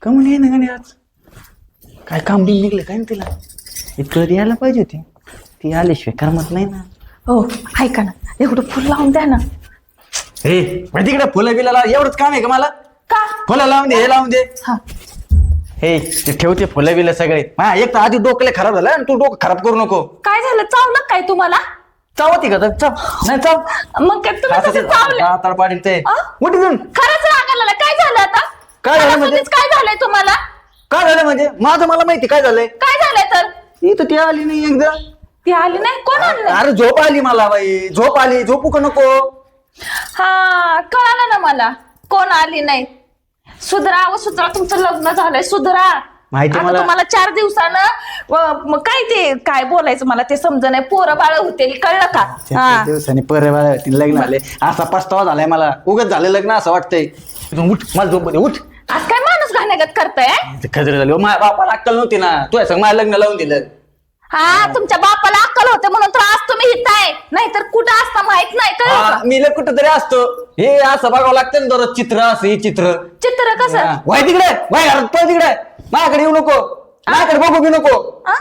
कमून ये ना गाणे आज काय काम बिल निघले काय ना तिला इतकं यायला पाहिजे होती ती आल्याशिवाय करमत नाही ना. हो ऐका ना एवढं फुल लावून द्या ना. हे तिकडे फुलं बिलाला एवढंच काम आहे का मला? का? फुलं लावून दे हे लावून दे. हा हे ते ठेवते फुलं बिलं सगळे हा एक तर आधी डोकले खराब झालं आणि तू डोकं खराब करू नको. काय झालं चावलं काय तुम्हाला? चावती का चाव नाही चाव मग काय तुम्ही कसं चावलं? तळ पाडील ते आ? उठून खरंच राग आलेला काय झालं आता? काय झालं म्हणजे? खरंच काय झालंय तुम्हाला? काय झालं म्हणजे माझं मला माहिती काय झालंय. काय झालंय तर? ती तर ती आली नाही एकदा. ती आली नाही कोण आणलं? अरे झोप आली मला बाई झोप आली झोपू का नको. हा कळालं ना मला कोण आली नाही. सुधरा व सुधरा तुमचं लग्न झालंय सुधरा. माहिती आता मला. तुम्हाला 4 दिवसानं मग काय ते काय बोलायचं मला ते समज नाही. पोरं बाळ होते कळलं का? हा दिवसांनी लग्न झाले असा पस्तावा झालाय मला उगाच झालं लग्न असं वाटतंय. तू उठ मला झोप दे उठ. आज काय माणूस घाण्यागत करताय? खजर झाली माझ्या बापाला अक्कल नव्हती ना तू असं माझं लग्न लावून दिलं. हा तुमच्या बापाला अक्कल होते म्हणून तर आज तुम्ही हित आहे नाहीतर कुठं असता माहित नाही कळलं का? मी कुठं तरी असतो हे असं बघावं लागतं ना दररोज चित्र असं हे चित्र. चित्र कसं? वाय तिकडे वाय घरात पळ तिकडे माझ्याकडे येऊ नको माझ्याकडे बघू बी नको. हा?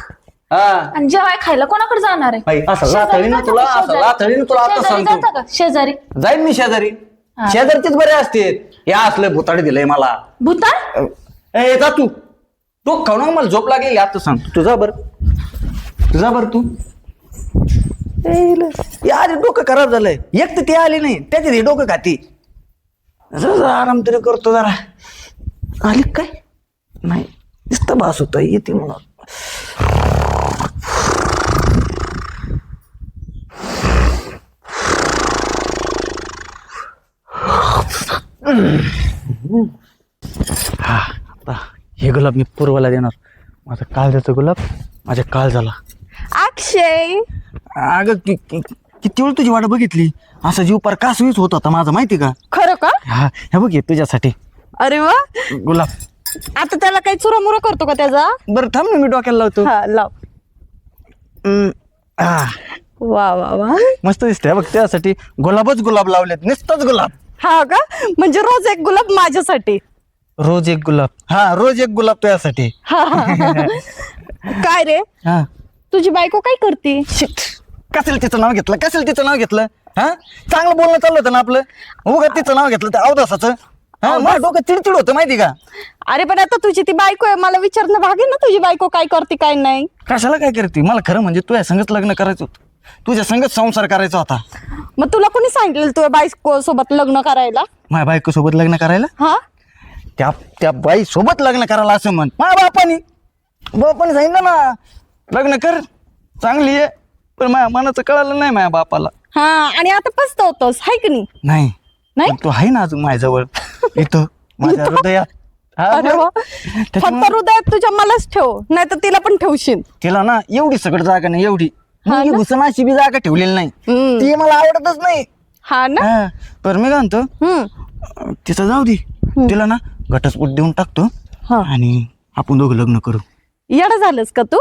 हा आणि जेवाय खायला कोणाकडे जाणार आहे? बाई, असं लाथळी ना शेजारी तुला जाता का? असं लाथळी ना तुला आता शेजारी सांगतो. जाता का? शेजारी जाईन मी शेजारी हा. शेजारचेच बरे असते या असलं भुताडे दिलंय मला. भूतान? ए जा तू खाऊ ना मला झोप लागेल आता सांग तुझा बर तू यार डोकं खराब झालंय एक तर ते आली नाही त्याच्यात हे डोकं खाती. जरा आराम तरी करतो जरा. आली काय नाही नुसतं भास होत येते मला. हा आता हे गुलाब मी पूर्वाला देणार. माझा काळजाचा गुलाब माझ्या काळ झाला. अक्षय अगं किती वेळ तुझी वाट बघितली असा जीव पार कासवीच होत होता माझा माहिती का. खरं का? हा हे बघ हे तुझ्यासाठी अरे वा गुलाब. आता त्याला काही चुरामुरा करतो का त्याचा? बरं थांब ना मी डोक्याला लावतो. हा लाव. हा वा वा वा मस्त दिसतंय बघ त्यासाठी गुलाबच गुलाब लावलेत नुसतंच गुलाब. हा का? म्हणजे रोज एक गुलाब माझ्यासाठी. रोज एक गुलाब हा रोज एक गुलाब तुझ्यासाठी. काय रे हा तुझी बायको काय करते? कशाला तिचं नाव घेतलं हा चांगलं बोलणं चाललं होतं ना आपलं उगा तिचं नाव घेतलं तर अवदासाचं. हा माझं डोकं चिडचिड होतं माहिती का. अरे पण आता तुझी ती बायको आहे मला विचारणं भाग आहे ना तुझी बायको काय करते काय नाही. कशाला काय करते मला खरं म्हणजे तुझ्या संगत लग्न करायचं होतं तुझ्या संगत संसार करायचा होता. मग तुला कोणी सांगितलं तुझ्या बायको सोबत लग्न करायला? माझ्या बायको सोबत लग्न करायला हा त्या बाई सोबत लग्न करायला असं म्हण. माझ्या बापाने सांगितलं ना लग्न कर चांगली आहे पण माझ्या मनाचं कळालं नाही माझ्या बापाला. हा आणि आता पस्तावतोस हाय की नाही? नाही नाही? पण तू आहे ना अजून माझ्याजवळ इथं माझ्या हृदयात. हा, अरे वा. त्याच्यामुळे फक्त हृदयात तुझ्या मलाच ठेव नाही तर तिला पण ठेवशील. तिला ना एवढी सगळं जागा नाही एवढी हा ना? घुसणाची बी जागा ठेवलेली नाही. हम्म. ती मला आवडतच नाही. हा ना हा, पण मी काय म्हणतो तिचं जाऊ दे तिला ना घटस्फोट देऊन टाकतो हा. आणि आपण दोघं लग्न करू. येडा झालंस का तू?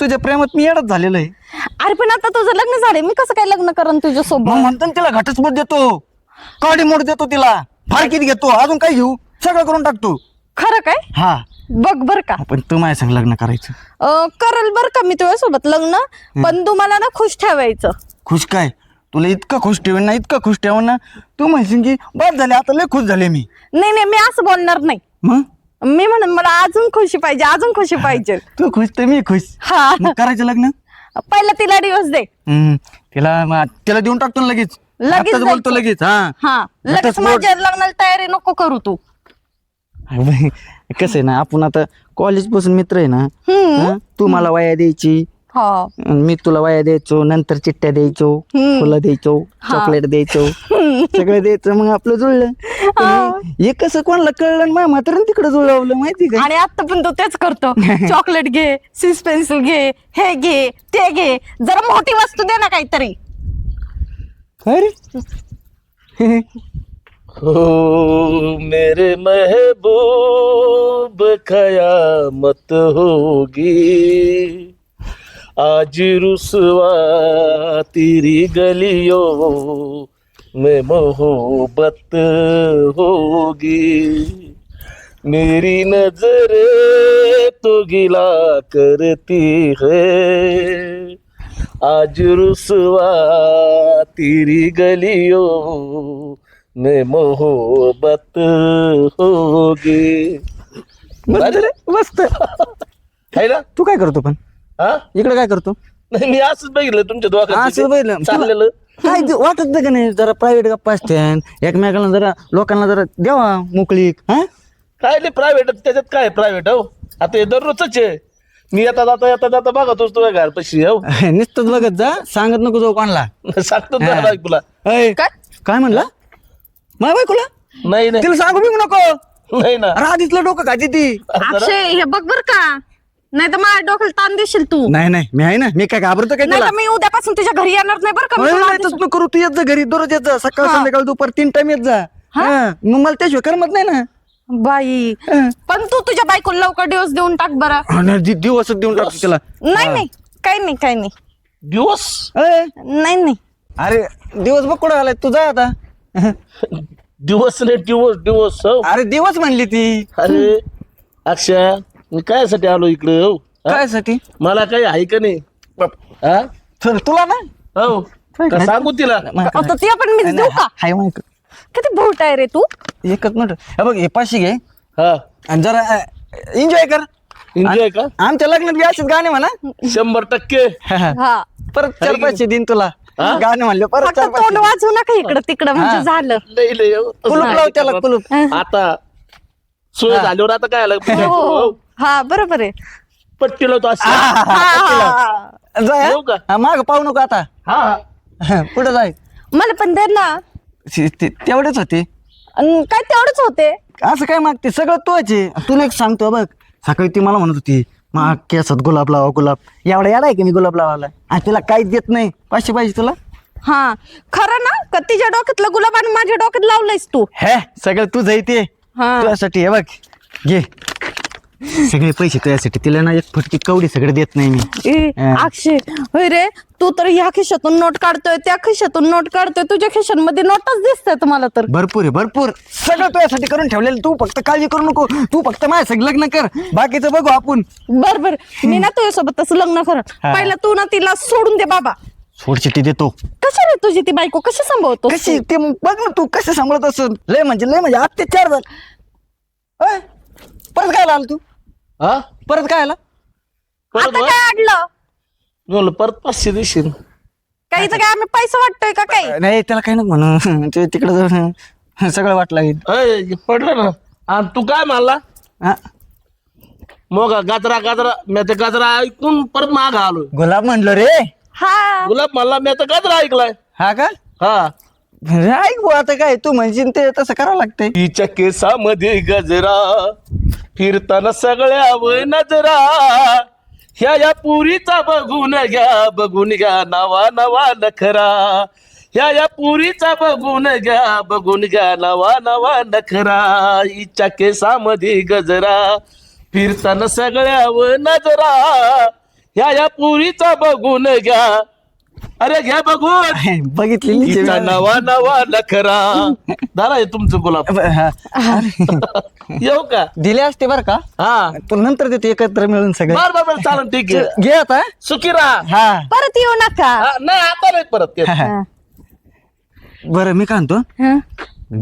तुझ्या प्रेमात मी येडच झालेलं आहे. अरे पण आता तुझं लग्न झालंय मी कसं काय लग्न करण तुझ्या मग सोबत? म्हणतो ना तिला घटस्फोट देतो काडी मोड देतो तिला फारकीत घेतो अजून काय घेऊ सगळं करून टाकतो. खरं काय? हा बघ बर का पण तू माझ्या संग लग्न करायचं. करल बर का मी तुझ्या सोबत लग्न पण तुम्हाला ना खुश ठेवायचं. खुश काय तुला इतकं खुश ठेवेन ना इतकं खुश ठेवेन ना तू म्हणशील की बस झाले आता लय खुश झाले मी. नाही नाही मी असं बोलणार नाही. मग मी म्हणून मला अजून खुशी पाहिजे अजून खुशी पाहिजे. तू खुश तर मी खुश. हा मग करायचं लग्न. पहिला तिला दिवस दे. तिला देऊन टाकतो ना लगेच लगेच आत्ताच बोलतो द्यायचं. लगेच. हा हा लगेच घटस्फोट. माझ्या लग्नाला तयारी नको करू तू. कसं आहे ना आपण आता कॉलेज पासून मित्र आहे ना. हा? तू मला वाया द्यायची हा मी तुला वाया द्यायचो नंतर चिठ्ठ्या द्यायचो फुलं द्यायचो चॉकलेट द्यायचो सगळं द्यायचं मग आपलं जुळलं. पण हे कसं कोणाला कळलं आणि माझ्या म्हाताऱ्यानं तिकडे जुळवलं माहिती का. आणि आता पण तू तेच करतो. चॉकलेट घे सिस पेन्सिल घे हे घे ते घे जरा मोठी वस्तू दे ना काहीतरी. अरे हो मेरे महबूब कयामत होगी आज रुसवा तेरी गलियों में मोहब्बत होगी मेरी नजरे तो गिला करती है आज रुसवा तेरी गलियों में मोहब्बत होगी. मस्त रे, मस्त. है ना? तू काय करतो पण हा इकडे काय करतो नाही मी असंच बघितलं तुमच्या असं बघितलं. दोघांचं चाललेलं. काय ते वाटत नाही का नाही जरा प्रायव्हेट गप्पा असते एकमेकाला जरा लोकांना जरा द्यावा मोकळीक. हा काय नाही प्रायव्हेट त्याच्यात काय प्रायव्हेट हो आता हे दररोजच आहे. मी येता जाता बघतोच तुझ्या घरपाशी हो नुसतंच बघत जा सांगत नको जाऊ कोणाला. सांगतो ना बायकोला. अय, काय? काय म्हणला माझ्या बायकोला नाही नाही तिला सांगू बी नको. नाही ना अरे आधीच डोकं खाती ती. अक्षय हे बघ बर का, नाही तर माझ्या डोक्याला ताण देशील तू. नाही नाही मी आहे ना मी काय घाबरतो काय नाही तिला. तर मी उद्यापासून तुझ्या घरी येणार नाही बरं का. मी होय, तुला नाही आधीच- तसं तू करू तू येत जा घरी दररोज येत जा सकाळ संध्याकाळ दुपार 3 टाइम येत जा. हा, मग मला त्याशिवाय करमत नाही ना. बाई हा. पण तू तुझ्या बायकोला लवकर दिवस देऊन टाक बरं. आणि दिवसच देऊन टाकतो तिला. नाही नाही काही नाही काही नाही दिवस अय, नाही नाही. अरे दिवस बघ कुठं आलाय तू जा आता. दिवस नाही दिवस हो अरे दिवस म्हणली ती. अरे अक्षय मी कायसाठी आलो इकडे हो हा? काय साठी मला काही आहे का नाही हा तुला ना हो का सांगू तिला आता ते पण मी देऊ का? हाय माहिती किती भोट आहे रे तू. एकच मिनिट हे बघ हे 500 घे हा आणि जरा एन्जॉय कर. एन्जॉय का आमच्या लग्नात बी असेच गाणे म्हणा. 100%. हा परत 4-500 दिन तुला हा? गाणे म्हणले परत फक्त तोंड 4-500 वाजवू नका इकडं तिकडं म्हणजे झालं. लई लई हो. तसं कुलूप नाही लाव त्याला, करत. कुलूप. आता सोय झाल्यावर आता काय आलं हो हा बरोबर आहे. पट्टी लावतो अशी हा. जाय येऊ का? हा, माग पाहू नको आता. हा पुढे जाय मला पण दे ना. तेवढेच होते. काय तेवढंच होते. असं काय मागते सगळं तोच आहे. तुला एक सांगतो बघ सकाळी ती मला म्हणत होती मा केसात गुलाब लावा गुलाब एवढा याडा आहे की मी गुलाब लावायला आणि तिला काहीच देत नाही. 500 पाहिजे तुला. हा खरं ना का तिच्या डोक्यातलं गुलाब आणि माझ्या डोक्यात लावलंयस तू. हे सगळं तू जायते हा. तुझ्यासाठी हे बघ घे सगळे पैसे तुझ्यासाठी. तिला ना एक फटकी कवडी सगळे देत नाही मी. ए, हा. अक्षय होय रे तू तर ह्या खिशातून नोट काढतोय त्या खिशातून नोट काढतोय तुझ्या खिशांमध्ये नोटच दिसतात मला तर. भरपूर आहे भरपूर सगळं तुझ्यासाठी करून ठेवलेलं. तू फक्त काळजी करू नको. तू फक्त माझ्या सगळं लग्न कर बाकीचं बघू आपण. बर बर मी ना तुझ्यासोबत तसं लग्न करत. हा. पहिला तू ना तिला सोडून दे बाबा. सोडचिट्टी देतो. कशी रे तुझी ती बायको कशी सांभाळतो. कशी ते मग बघ ना तू कसं सांभाळत असून लय म्हणजे अत्याचार झालं. अय, परत काय आला तू हा परत काय आला. परत आता वा? काय अडलं म्हणलं परत 500 देशील काहीच काय आम्ही पैसा वाटतोय का काही. नाही त्याला काही नको म्हणून ते तिकडे जाऊन सगळं वाट लागेल. अय, पडलं ना आणि तू काय म्हणला हा, मग गाजरा मी ते गाजरा ऐकून परत माग आलो. गुलाब म्हणलं रे. हा गुलाब म्हणला मी तर गाजरा ऐकलाय. हा का हा ऐक बुवा, आता काय तू म्हणशील ते तसं करावं लागतंय. तिच्या केसामध्ये गजरा फिरताना सगळ्यावर नजरा ह्या या पुरीचा बघून घ्या नवा नवा नखरा ह्या पुरीचा बघून घ्या नवा नखरा हिच्या केसामध्ये गजरा फिरताना सगळ्यावर नजरा ह्या पुरीचा बघून घ्या अरे घ्या बघून बघितलेली हिचा नवा नखरा दारा आहे तुमचं गुलाब. येऊ का दिले असते बरं का हा पण नंतर देतो एकत्र मिळून सगळे. बर चालन ठीक आहे. घे आता. सुखी राहा. हा परत येऊ नका. हा, नाही आता नाही परत येत. हा. बरं मी काय म्हणतो हा.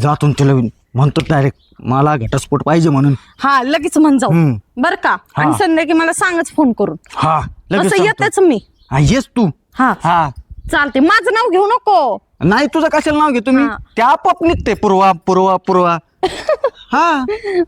जातून तिला म्हणतो डायरेक्ट मला घटस्फोट पाहिजे म्हणून. हा लगेच म्हण जाऊ हम्म. बर का. आणि संध्याकाळी मला सांगच फोन करून. हा लगेच असं सांगतो. येतेच मी. हा येस तू. हा हा चालते माझं नाव घेऊ नको. नाही तुझं कशाला नाव घे तुम्ही हा. ते आपोआप निघते पूर्वा हा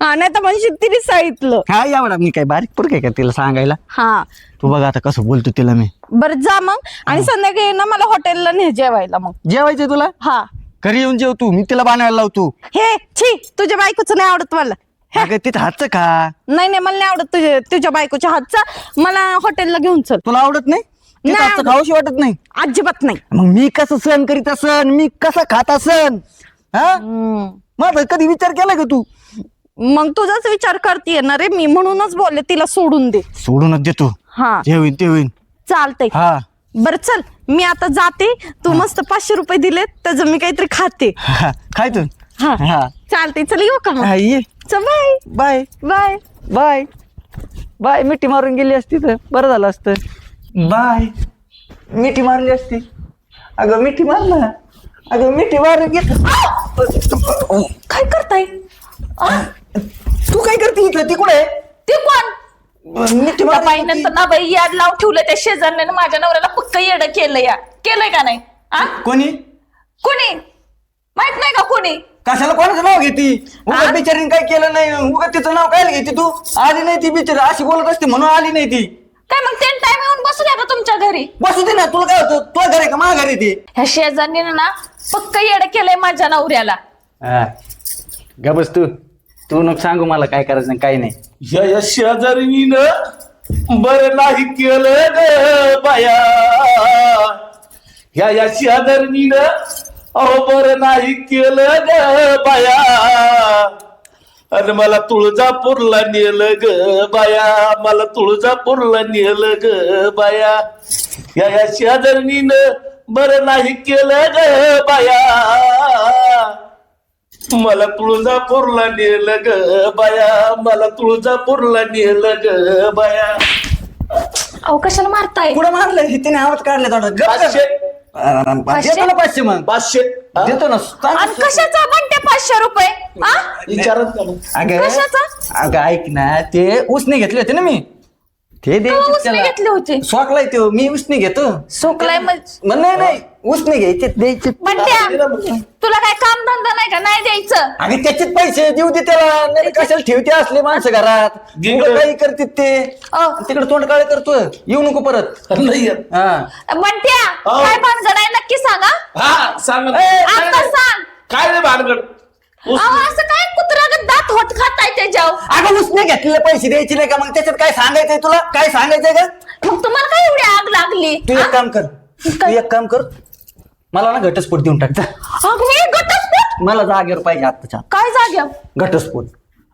हा नाही तर म्हणशील तिने सांगितलं. हा एवढा मी काय बारीक पुरक आहे का तिला सांगायला. हा तू बघ आता कसं बोलतो तिला मी. बरं जा मग आणि संध्याकाळी ना मला हॉटेलला ने जेवायला मग. जेवायचं तुला हा घरी येऊन जेव तू मी तिला बांधायला लावतो. हे छी तुझ्या बायकोचं नाही आवडत मला. अगं तिथं हातचं खा. नाही मला नाही आवडत तुझ्या बायकोच्या हातचा. मला हॉटेलला घेऊन चल. तुला आवडत नाही तिथं नाही हातचं आवडत. खाऊशी वाटत नाही. अजिबात नाही. मग मी कसं सहन करीत असन मी कसं खात असन हा हम्म. मग कधी विचार केला का तू. मग तुझाच विचार करते ना रे मी म्हणूनच बोलले तिला सोडून दे. सोडूनच देतो हा जे होईन ते होईन. चालतंय. हा बर चल मी आता जाते. तू मस्त 500 रुपये दिलेत त्याचं मी काहीतरी खाते. खाय तू. हा हा चालते चल येऊ का मग. हा, ये चल bye bye bye. Bye bye. मिठी मारून गेली असती तर बरं झालं असतं. बाय. मिठी मारली असती. अगं मिठी मार ना. अगं मिठी मारून घेत. काय करताय? तू काय करते इथं? ती कुठे ते कोण? मिठी त्या बाई मार. नंतर ना बाई याड लावून ठेवलं त्या शेजारने माझ्या नवऱ्याला पक्क येड केलं या. केलंय का नाही? कोणी? कोणी माहित नाही का कोणी? कशाला कोणाचं नाव घेती? उगा बिचारीने काय केलं नाही. उगा तिचं नाव काय घेते तू? आली नाही ती बिचारी. अशी बोलत असते म्हणून आली नाही ती. काय मग ते टाइम येऊन बसल्या का तुमच्या घरी? बसू दे ना. तुला काय होतं? तुला घर आहे का माझ्या घरी ती? ह्या शेजारने ना पक्क येड केलंय माझ्या नवऱ्याला. ग बस तू. तू नको सांगू मला काय करायचं आणि काय नाही. या शेजारीनं बरं नाही केलं ग बाया. या शेजारीनं अहो बरं नाही केलं ग बाया. आणि मला तुळजापूरला नेलं ग बाया. मला तुळजापूरला नेलं ग बाया. या शेजारीनं बरं नाही केलं ग बाया. मला तुळजापूरला नेलं ग बाया. मला तुळजापूरला नेलं ग बाया. अहो कशाला मारताय? कुठं मारलं? तिने आवाज काढला थोडा. पाचशे. देतो ना 500 मग. 500 देतो ना. आणि कशाचा म्हणते 500 रुपये? विचारत ना. अगं कशाचा? अगं ऐक ना. ते उसने घेतले होते ना मी. ते द्यायचे उसने घेतले होते? सोकलाय ते. मी उसने घेतो. सोकलाय मग नाही उसने घ्यायचे द्यायचे. म्हणत्या तुला काय काम धंदा नाही का? नाही द्यायचं. अगं त्याचेच पैसे देऊ दे त्याला. नाही कशाला ठेवते असले माणसं घरात? उगाच काही करते ते. तिकडे तोंड काळे करतोय. येऊ नको परत. नाही येत. हा म्हणत्या काय भानगड आहे नक्की सांगा. हा सांग ना. आता सांग. काय रे भानगड? अहो असं काय कुत्रा दात होत खाताय त्याच्यावर? अगं उसने घेतलेले पैसे द्यायचे नाही का? मग त्याच्यात काय सांगायचंय तुला? काय सांगायचंय का? मग तुम्हाला काय एवढी आग लागली? तू एक काम कर. तू एक काम कर. मला ना घटस्फोट देऊन टाक जा. अग मी घटस्फोट? मला जागेवर पाहिजे आत्ताच्या. काय जाग्या? घटस्फोट.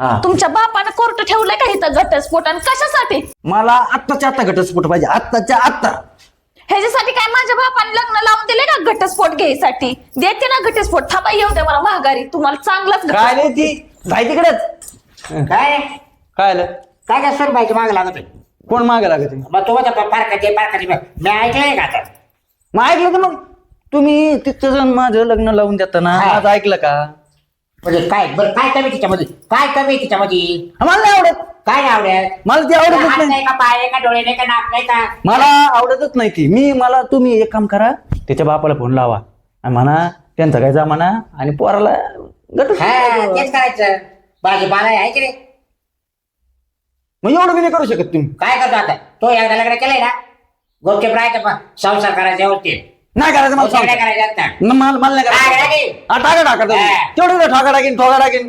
हा तुमच्या बापानं कोर्ट ठेवलंय का इथं घटस्फोट? आणि कशासाठी? मला आत्ताच्या आत्ता घटस्फोट पाहिजे. आत्ताच्या आत्ता. ह्याच्यासाठी काय माझ्या बापाने लग्न लावून दिले का घटस्फोट घ्यायसाठी? देते ना घटस्फोट. थांबा येऊ दे मला माघारी. तुम्हाला चांगलाच काय नाही ती जाय तिकडेच. काय काय आलं? काय काय सर बाईची माग लागत आहे. कोण मागे लागत आहे? मग तो पारखाचे मी ऐकलंय का आता? मग ऐकलं तर मग तुम्ही तिथं जाऊन माझं लग्न लावून देताना हा. आज ऐकलं का? म्हणजे काय बरं काय कमी तिच्यामध्ये? काय कमी आहे तिच्यामध्ये? मला नाही आवडत. काय नाही आवडत? मला ती आवडतच हात नाही. नाही का, पाय नाही का, डोळे नाही का, नाक नाही का? मला आवडतच नाही ती. तुम्ही एक काम करा. त्याच्या बापाला फोन लावा आणि म्हणा त्यांचा काय जा म्हणा आणि पोराला हा तेच करायचं. भाजीपाला आहे की रे? मग एवढं बी नाही करू शकत तुम्ही. काय करतो आता? तो एकदा लग्न केलंय ना, गोपचे राहायचं पण संसार करायचा व्यवस्थित. नाही करायचं मला दुसरं काय सांग. करायचं आता? मला नाही काय करायचं. करायचं? टाका टाका हा. तेवढं ठोका टाकीन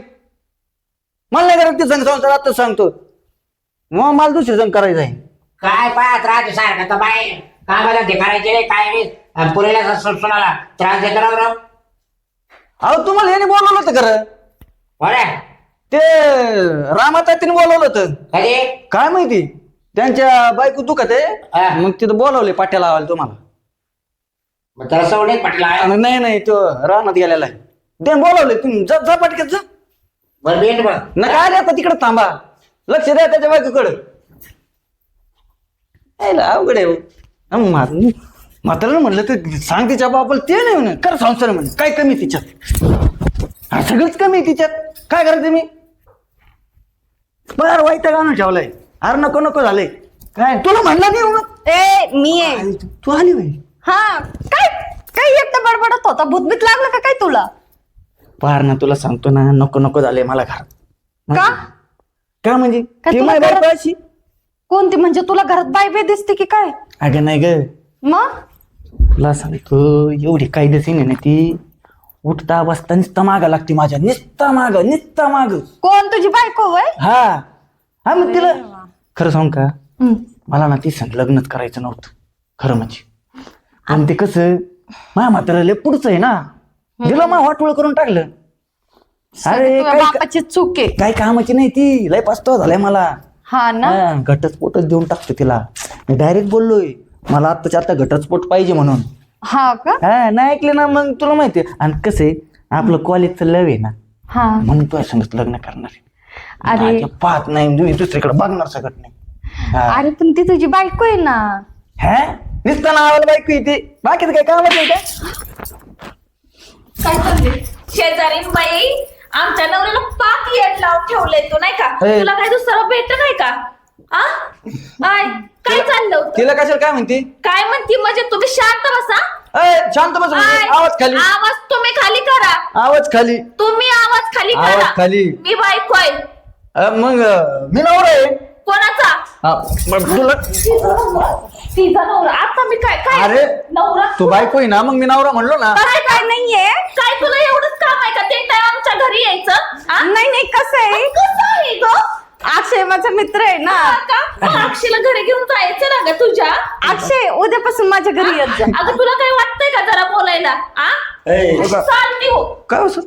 मला नाही करायचं. ते सांग संसार आताच सांगतो. मग मला दुसरी जण करायचं आहे. काय पाहत राहतो सारखं तर बाय काय मला ते करायचे रे काय रे? आणि पुरेला सुनाला त्रास देतो राव. अहो तुम्हाला याने बोलवलं होतं खरं. बरं ते रामातातीने बोलवलं होतं. कधी? काय माहिती त्यांच्या बायको दुखत हा. आहे. मग तिथं बोलावले पाट्या लावायला तुम्हाला. मग त्याला सवडे पटला. नाही तो रानात गेलेला आहे. ते बोलावले तुम्ही जा पाटक्यात जा. बरं भेट बघ. ना काय रे आता तिकडे थांबा. लक्ष द्या त्याच्या बायकोकडे. अवघड आहे हो. म्हातारा म्हणलं तर सांग तिच्या बापाला. ते नाही म्हणे कर संसार म्हणे. काय कमी तिच्यात? सगळंच कमी आहे तिच्यात. काय करायचं मी? बरं वाईट गाणं ठेवलंय. अरे नको झालंय. काय तुला म्हणलं नाही मग? ए मी आहे. तू आली बाई. हा काय काय एकटं बडबडत होता? भूतभीत लागलं का काय तुला? पार ना तुला सांगतो ना नको झालंय मला घरात. का? का म्हणजे का ती तुला माझी घरात- बायको अशी? कोणती म्हणजे? तुला घरात बाय दिसते की काय? अगं नाही ग. मग तुला सांगतो एवढी कायदेशीर आहे ना ती. उठता बसता नुसता मागा लागते माझ्या. नुसता माग. कोण तुझी बायको वय? हा मग तिला खरं सांग का मला ना ती संग लग्नच करायचं नव्हतं खरं म्हणजे. आणि ते कसं माझ्या म्हाताऱ्याला पुढचं आहे ना. दिलं मग वाटोळ करून टाकलं. अरे तुझ्या बापाची चूक आहे. काय कामाची नाही ती. लय पस्तावा झालाय मला. हा ना. घटस्फोटच देऊन टाकतो तिला. मी डायरेक्ट बोललोय मला आत्ताच्या आता घटस्फोट पाहिजे म्हणून. हा का? हा नाही ऐकले ना मग तुला माहितीये. आणि कसं आहे आपलं कॉलेजचं लव आहे ना हा म्हणून तुझ्या संगत लग्न करणार आहे. अरे पाहत नाही दुसरीकडे बघणार सकत नाही. हा. अरे पण ती तुझी बायको आहे ना. हे नुसतं नावाला बायको येते बाकीचं काय कामच नाही का? काय चाललंय शेजारीन बाई आमच्या नवऱ्याला पाक येड लावून ठेवलंय तू नाही का. ए. तुला काय दुसरं भेट नाही का. आ? आय, काय चाललं होतं? तिला कशाला काय म्हणते? काय म्हणती म्हणजे तुम्ही शांत बसा. शांत बस आय, आवाज खाली आवाज तुम्ही खाली करा. आवाज खाली तुम्ही आवाज खाली आवाज करा. खाली. मी बायको आहे. मग मी नवरा आहे. कोणाचा. हा, मग तुला तिचा नवरा. आता मी काय काय अरे, नवरा तू बायको आहे ना मग मी नवरा म्हणलो ना. काय काय नाहीये. काय तुला एवढंच काम आहे का ते टाइम आमच्या घरी यायचं. नाही नाही कसं आहे ग. अक्षय माझा मित्र आहे ना. अक्षयला घरी घेऊन जायचं ना ग तुझ्या. अक्षय उद्यापासून माझ्या घरी येत जा. अगं तुला काही वाटतंय का जरा बोलायला. चालती हो. काय असं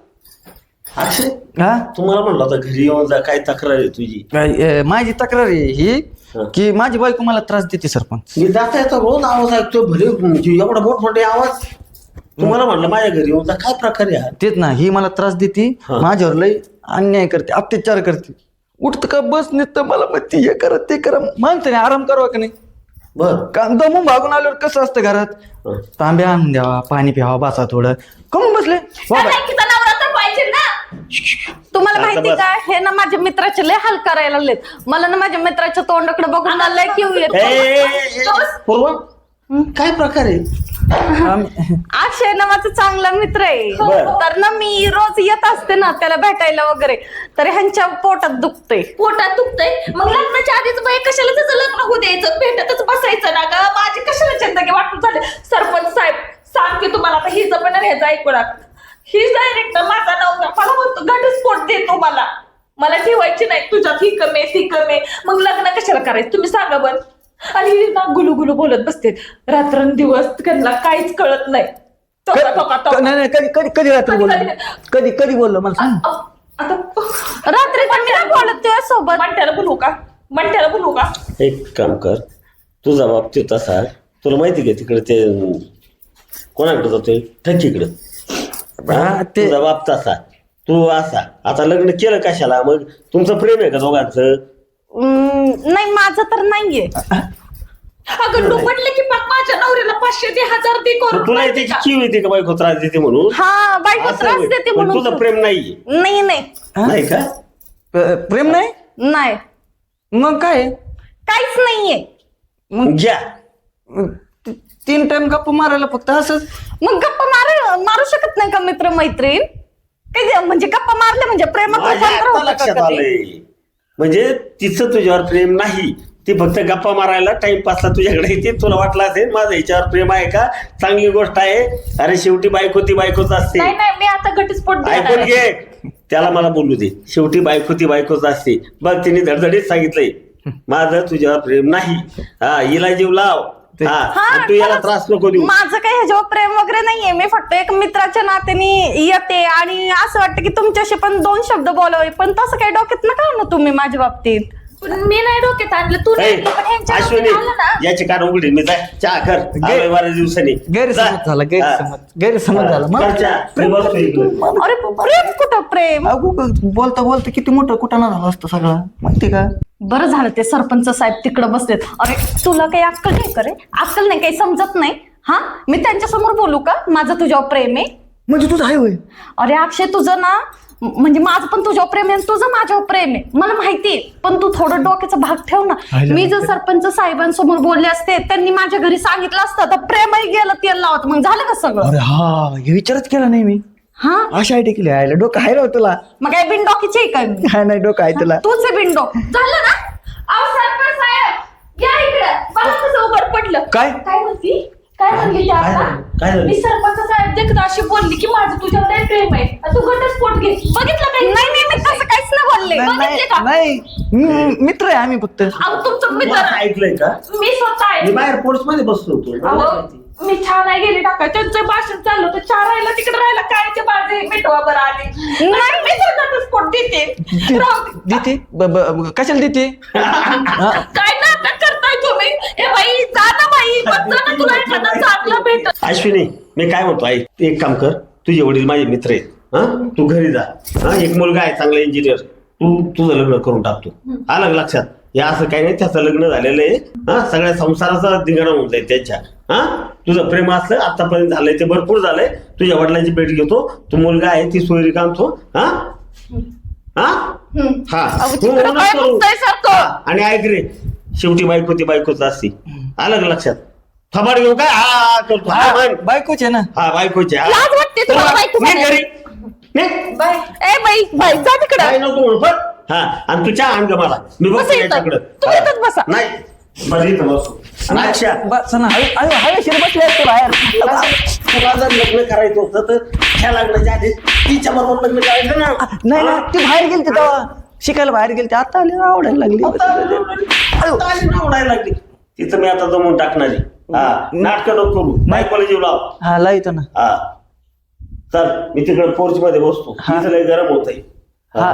अक्षय हा तुम्हाला म्हणलं होतं घरी येऊन जा, काय तक्रार आहे तुझी? माझी तक्रार आहे ही हा. की माझी बायको मला त्रास देते सरपंच. मी जाता येता रोज आवाज ऐकतोय भले एवढा मोठमोठे आवाज. तुम्हाला म्हणलं माझ्या घरी येऊन जा, काय प्रकार आहे हा? तेच ना ही मला त्रास देते हा. माझ्यावर लय अन्याय करते अत्याचार करते. उठत का बस नेत मला म्हणते हे करा ते करा म्हणते नाही आराम करावा का नाही. बर दमून भागून आल्यावर कसं असतं घरात तांब्या आणून द्यावा पाणी प्यावा बसा थोडं कमून बसले वा बाई. किती नवरा तर पाहिजे ना. तुम्हाला आता माहिती बस. का हे ना माझ्या मित्राचे लय हाल करायला लागलेत. मला ना माझ्या मित्राच्या तोंडाकडे बघून ना लय किव येतो. पूर्वा काय प्रकार आहे? अक्षय ना माझा चांगला मित्र आहे. बरं. तर ना मी रोज येत असते ना त्याला भेटायला वगैरे तर ह्यांच्या पोटात दुखतंय. पोटात दुखतंय मग लग्नाच्या आधीच बाई कशाला त्याचं लग्न होऊ द्यायचं भेटतच बसायचं ना ग. माझी कशाला जिंदगी वाटून झाले. सरपंच साहेब सांगते तुम्हाला आता हिचं पण ह्याचा ऐकून ही डायरेक्ट माझा नवरा मला म्हणतो घटस्फोट देतो मला ठेवायची नाही तुझ्यात ही कमी ती कमी. मग लग्न कशाला करायचं तुम्ही सांगा बरं. आणि ना गुलू बोलत बसते रात्रंदिवस त्यांना काहीच कळत नाही. नाही नाही कधी कधी कधी रात्री बोललो कधी बोललो मला सांग. आता रात्री पण मी बोलत तुझ्या सोबत. म्हणत्याला बोलू का. एक काम कर, तुझा बाबतीत तसा तुला माहिती का तिकडे ते कोणाकडे जातोय ठकीकडे. हा, ते- तुझा बाप तसा तू असा. आता लग्न केलं कशाला? मग तुमचं प्रेम आहे का दोघांचं? नाही माझं तर नाहीये. अगं म्हटलं की मग माझ्या नवऱ्याला 500 ते 1000 दे करून. तुला त्याची किव येते का बायको त्रास देते म्हणून? हा बायको असं त्रास होय. देते पण म्हणून. तुझं प्रेम नाहीये? नाही नाही नाही का? प्रेम नाही नाही मग काय काहीच नाहीये. मग घ्या. 3 टाइम गप्पा मारायला फक्त असंच. मग गप्पा मारू शकत नाही का मित्र मैत्रीण. काय म्हणजे गप्पा मारले म्हणजे प्रेमात माझ्या रूपांतर आता होतं लक्षात का कधी? आलंय. म्हणजे तिचं तुझ्यावर प्रेम नाही, ती फक्त गप्पा मारायला टाइमपासला तुझ्याकडे येते. तुला वाटलं असेल माझं हिच्यावर प्रेम आहे का? चांगली गोष्ट आहे. अरे शेवटी बायको ती बायकोच असते. नाही नाही मी आता घटस्फोट देणार ऐकून आहे. घे, त्याला मला बोलू दे. शेवटी बायको ती बायकोच असते. बघ तिने धडधडीत सांगितलंय माझं तुझ्यावर प्रेम नाही. हा हिला जीव लाव. हा आणि तू याला त्रास नको देऊ. माझं काही ह्याच्यावर प्रेम वगैरे नाहीये. मी फक्त एक मित्राच्या नात्याने येते आणि असं वाटतं की तुमच्याशी पण 2 शब्द बोलावे पण तसं काही डोक्यात नका ना तुम्ही माझ्या बाबतीत. मी नाही डोक्यात आणलं तू ए, अश्विनी याची कार उघडी. मी जाय चहा कर. आलोय 12 दिवसांनी. गैरसमज झाला गैरसमज झाला मग. कर चहा. मी बसतो इकडे. अरे प्रेम कुठं प्रेम. अगो बोलता बोलता किती मोठं कुटाणा झाला असतं सगळा माहिती का. बरं झालं ते सरपंच साहेब तिकडे बसलेत. अरे तुला काही अक्कल नाही करे. अक्कल नाही काही समजत नाही. हा मी त्यांच्या समोर बोलू का माझं तुझ्यावर प्रेम आहे. म्हणजे तुझं आहे होय. अरे अक्षय तुझं ना म्हणजे माझं पण तुझ्यावर प्रेम आहे आणि तुझं माझ्यावर प्रेम आहे मला माहितीये. पण तू थोडं डोक्याचा भाग ठेव ना. मी जर सरपंच साहेबांसमोर बोलले असते त्यांनी माझ्या घरी सांगितलं असतं तर प्रेमही गेलं तेल लावत मग झालं का सगळं. अरे हा हे विचारच केला नाही मी. हा अशा आयडिया केली आहे डोकं आहे राव तुला. मग काय बिनडोकीची आहे काय मी. हा नाही डोकं आहे तुला. तूच आहे बिनडो. झालं ना. अहो सरपंच साहेब या इकडं. मला कसं उघड पडलं. काय म्हणती काय म्हणली ती आता. काय झालं? मी सरपंच साहेब देखत अशी बोलली की माझं तुझ्यावर लय प्रेम आहे आणि तू घटस्फोट घे. बघितलं काही. नाही नाही मी तसं काहीच नाही बोलले. बघितले का. नाही मित्र आहे आम्ही फक्त. अहो तुमचं तू मित्र असं ऐकलंय का? मी स्वतः आहे. मी बाहेर पोर्च मध्ये बसलो होतो. अहो मी चहा नाही गेली टाकाय त्यांचं भाषण चाललं होतं. चहा राहिला तिकडे राहिला काय ते माझे मिठवा बरं आले. नाही मी तर घटस्फोट देते. राहू दे. देते कशाला देते. काय नाटक करताय तुम्ही. ए बाई जा ना बाई बघ ना तुला एखादा चांगला भेट. अश्विनी मी काय म्हणतो ऐक, एक काम कर. तुझे वडील माझे मित्र आहेत. हा तू घरी जा. हा एक मुलगा आहे चांगला इंजिनियर. तू तुझं लग्न करून टाकतो. आलं का लक्षात? हे असं काही नाही, त्याचं लग्न झालेलं आहे. हा, सगळ्या संसाराचा धिंगाणा होऊन जाईल त्यांच्या. हा, तुझं प्रेम असलं आतापर्यंत झालंय ते भरपूर झालंय. तुझ्या वडिलांची भेट घेतो. तू मुलगा आहे ती सोयरी कामतो. हा हा हा अहो, तू तिकडं ओनच काय करू. बघताय सारखं? हा, आणि ऐक रे, शेवटी बायको ती बायकोच असते. आलं का लक्षात? थबाड घेऊ काय? हा करतो. हा, म्हण. बायकोच आहे ना. हा, बायकोची. हा. लाज वाटते तुम्हाला बायको निघ म्हणायला. घरी. निघ. ए बाई जा तिकडं. काय नको म्हणू पण. हा, आणि तू चहा आण ग मला. मी बघतो बसा इथं. याच्याकडं. तुम्ही इथंच बसा. नाही, बरं इथं बसू. आणि अक्षा, बस ना, हवेशीर बसले असते बाहेर. तुला जर लग्न करायचं होतं तर ह्या लग्नाच्या आधी तिच्या बरोबर लग्न करायचं ना. नाही ना, ती बाहेर गेलती तेव्हा शिकायला बाहेर गेलती, आता आली आवडायला लागली. आता आली ना आवडायला लागली. तिथं मी आता जमून टाकणारी. हा, नाटकं नको करू. बायकोला जीव लाव. हा लावतो ना. हा, चल मी तिकडे पोर्च मध्ये बसतो. हा. तिथं लय गरम होतंय. हा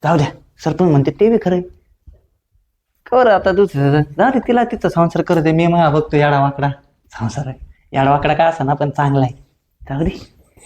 जाऊ द्या, सरपंच म्हणते ते बी खरंय. कर आता दुसरं जाऊ दे, तिला तिचा संसार करते. मी माझा बघतो याडा वाकडा संसार आहे. याडा वाकडा का असा ना पण चांगला आहे. जाऊ दे.